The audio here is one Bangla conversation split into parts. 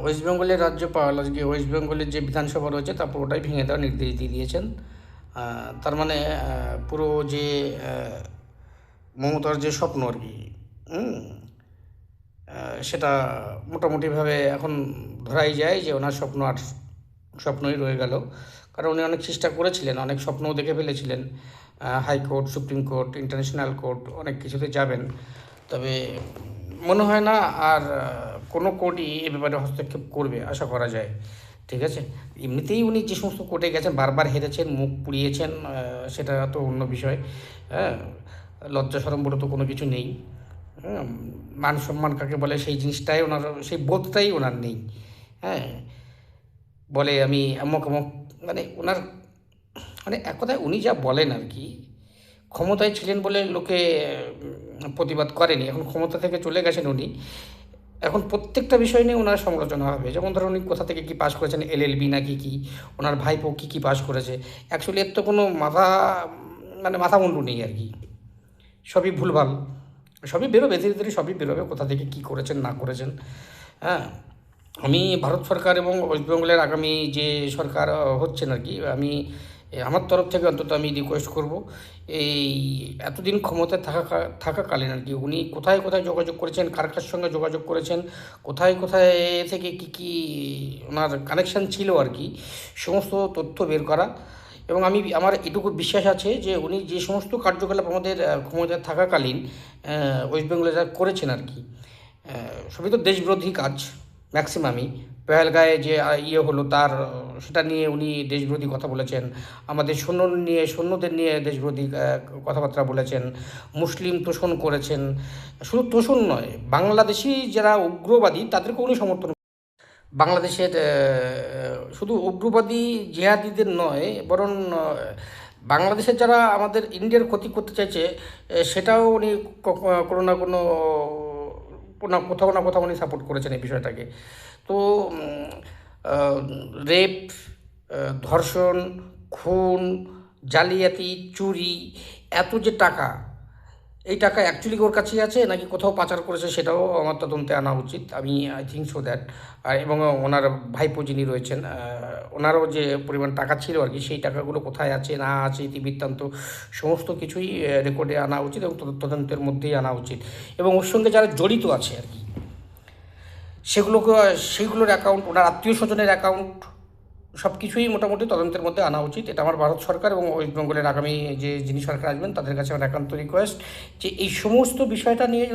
ওয়েস্ট বেঙ্গলের রাজ্যপাল আজকে ওয়েস্ট বেঙ্গলের যে বিধানসভা রয়েছে তা পুরোটাই ভেঙে দেওয়ার নির্দেশ দিয়ে দিয়েছেন। তার মানে পুরো যে মমতার যে স্বপ্ন আর কি, হুম, সেটা মোটামুটিভাবে এখন ধরাই যায় যে ওনার স্বপ্ন আর স্বপ্নই রয়ে গেল। কারণ উনি অনেক চেষ্টা করেছিলেন, অনেক স্বপ্নও দেখে ফেলেছিলেন। High court, supreme court, international court অনেক কিছুতে যাবেন। তবে মনে হয় না আর কোনো কোর্টই এ ব্যাপারে হস্তক্ষেপ করবে, আশা করা যায়। ঠিক আছে, এমনিতেই উনি যে সমস্ত কোর্টে গেছেন বারবার হেরেছেন, মুখ পুড়িয়েছেন, সেটা তো অন্য বিষয়। হ্যাঁ, লজ্জা সরম বলে তো কোনো কিছু নেই। হ্যাঁ, মান সম্মান কাকে বলে সেই জিনিসটাই ওনার, সেই বোধটাই ওনার নেই। হ্যাঁ, বলে আমি অমুক অমুক, মানে ওনার, মানে এক কথায় উনি যা বলেন আর কি, ক্ষমতায় ছিলেন বলে লোকে প্রতিবাদ করেনি, এখন ক্ষমতা থেকে চলে গেছেন উনি, এখন প্রত্যেকটা বিষয় নিয়ে ওনার সমালোচনা হবে। যেমন ধরুন উনি কোথা থেকে কী পাস করেছেন, এলএলবি নাকি কি, ওনার ভাইপো কী কী পাস করেছে। অ্যাকচুয়ালি এর তো কোনো মাথা, মানে মাথা মুন্ডু নেই আর কি, সবই ভুলভাল, সবই বেরোবে ধীরে ধীরে, সবই বেরোবে কোথা থেকে কী করেছেন না করেছেন। হ্যাঁ, আমি ভারত সরকার এবং ওয়েস্ট বেঙ্গলের আগামী যে সরকার হচ্ছেন আর কি, আমি আমার তরফ থেকে অন্তত আমি রিকোয়েস্ট করব, এই এতদিন ক্ষমতায় থাকাকালীন আর কি উনি কোথায় কোথায় যোগাযোগ করেছেন, কার কার সঙ্গে যোগাযোগ করেছেন, কোথায় কোথায় থেকে কী কী ওনার কানেকশান ছিল আর কি, সমস্ত তথ্য বের করা। এবং আমার এটুকু বিশ্বাস আছে যে উনি যে সমস্ত কার্যকলাপ আমাদের ক্ষমতায় থাকাকালীন ওয়েস্ট বেঙ্গলে যা করেছেন আর কি, সবই তো দেশবিরোধী কাজ ম্যাক্সিমামই। পেহেলগাঁয়ে যে হলো তার, সেটা নিয়ে উনি দেশবিরোধী কথা বলেছেন। আমাদের সৈন্যদের নিয়ে দেশবিরোধী কথাবার্তা বলেছেন। মুসলিম তোষণ করেছেন। শুধু তোষণ নয়, বাংলাদেশি যারা উগ্রবাদী তাদেরকে উনি সমর্থন, বাংলাদেশের শুধু উগ্রবাদী জিহাদিদের নয়, বরং বাংলাদেশের যারা আমাদের ইন্ডিয়ার ক্ষতি করতে চাইছে, সেটাও উনি কোনো না কোনো কোথাও না কোথাও উনি সাপোর্ট করেছেন এই বিষয়টাকে। তো রেপ, ধর্ষণ, খুন, জালিয়াতি, চুরি, এত যে টাকা, এই টাকা অ্যাকচুয়ালি ওর কাছেই আছে নাকি কোথাও পাচার করেছে সেটাও আমার তদন্তে আনা উচিত। আমি আই থিঙ্ক সো দ্যাট। আর এবং ওনার ভাইপো যিনি রয়েছেন, ওনারও যে পরিমাণ টাকা ছিল আর কি, সেই টাকাগুলো কোথায় আছে না আছে ইতিবৃত্তান্ত সমস্ত কিছুই রেকর্ডে আনা উচিত এবং তদন্তের মধ্যেই আনা উচিত। এবং ওর সঙ্গে যারা জড়িত আছে আর কি, সেইগুলোর অ্যাকাউন্ট, ওনার আত্মীয় স্বজনের অ্যাকাউন্ট, সব কিছুই মোটামুটি তদন্তের মধ্যে আনা উচিত। এটা আমার ভারত সরকার এবং ওয়েস্ট বেঙ্গলের আগামী যিনি সরকার আসবেন তাদের কাছে আমার একান্ত রিকোয়েস্ট যে এই সমস্ত বিষয়টা নিয়ে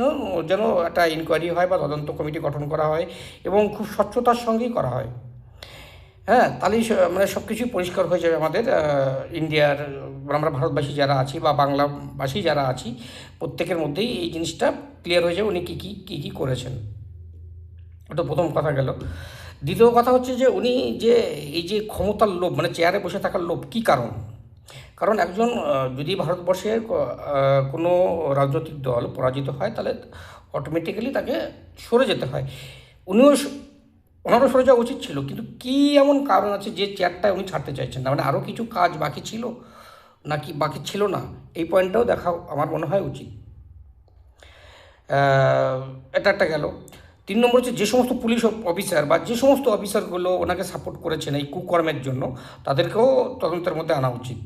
যেন একটা ইনকোয়ারি হয় বা তদন্ত কমিটি গঠন করা হয় এবং খুব স্বচ্ছতার সঙ্গেই করা হয়। হ্যাঁ, তাহলেই মানে সব কিছুই পরিষ্কার হয়ে যাবে আমাদের ইন্ডিয়ার, আমরা ভারতবাসী যারা আছি বা বাংলাভাষী যারা আছি, প্রত্যেকের মধ্যেই এই জিনিসটা ক্লিয়ার হয়ে যাবে উনি কী কী করেছেন। ওটা প্রথম কথা গেল। দ্বিতীয় কথা হচ্ছে যে উনি যে এই যে ক্ষমতার লোভ, মানে চেয়ারে বসে থাকার লোভ, কী কারণ? কারণ একজন যদি ভারতবর্ষের কোনো রাজনৈতিক দল পরাজিত হয় তাহলে অটোমেটিক্যালি তাকে সরে যেতে হয়। উনিও ওনারও সরে যাওয়া উচিত ছিল, কিন্তু কী এমন কারণ আছে যে চেয়ারটা উনি ছাড়তে চাইছেন না? মানে আরও কিছু কাজ বাকি ছিল নাকি বাকি ছিল না, এই পয়েন্টটাও দেখা আমার মনে হয় উচিত। এটা একটা গেল। 3 নম্বর হচ্ছে যে সমস্ত পুলিশ অফিসার বা যে সমস্ত অফিসারগুলো ওনাকে সাপোর্ট করেছেন এই কুকর্মের জন্য, তাদেরকেও তদন্তের মধ্যে আনা উচিত।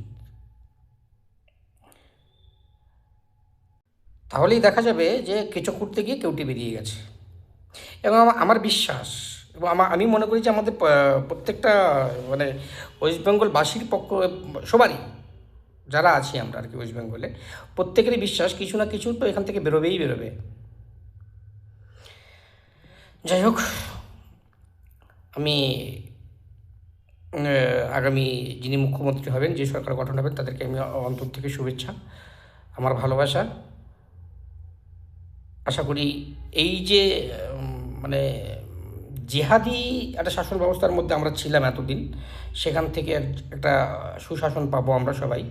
তাহলেই দেখা যাবে যে কেঁচো খুঁড়তে গিয়ে কেউটি বেরিয়ে গেছে। এবং আমার বিশ্বাস, এবং আমি মনে করি যে আমাদের প্রত্যেকটা, মানে ওয়েস্ট বেঙ্গলবাসীর পক্ষ, সবারই যারা আছি আমরা আর কি ওয়েস্ট বেঙ্গলে, প্রত্যেকেরই বিশ্বাস কিছু না কিছু তো এখান থেকে বেরোবেই বেরোবে। যাই হোক, আমি আগামী যিনি মুখ্যমন্ত্রী হবেন, যে সরকার গঠন হবেন, তাদেরকে আমি অন্তর থেকে শুভেচ্ছা, আমার ভালোবাসা। আশা করি এই যে মানে জেহাদি একটা শাসন ব্যবস্থার মধ্যে আমরা ছিলাম এতদিন, সেখান থেকে একটা সুশাসন পাবো আমরা সবাই,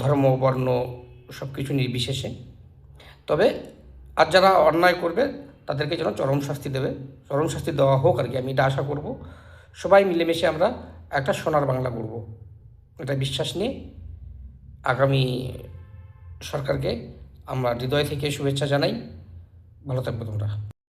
ধর্ম, বর্ণ সব কিছু নির্বিশেষে। তবে আর যারা অন্যায় করবে তাদেরকে যেন চরম শাস্তি দেওয়া হোক আর কি, আমি এটা আশা করব। সবাই মিলেমিশে আমরা একটা সোনার বাংলা করব, এটা বিশ্বাস নিয়ে আগামী সরকারকে আমরা হৃদয় থেকে শুভেচ্ছা জানাই। ভালো থাকবে তোমরা।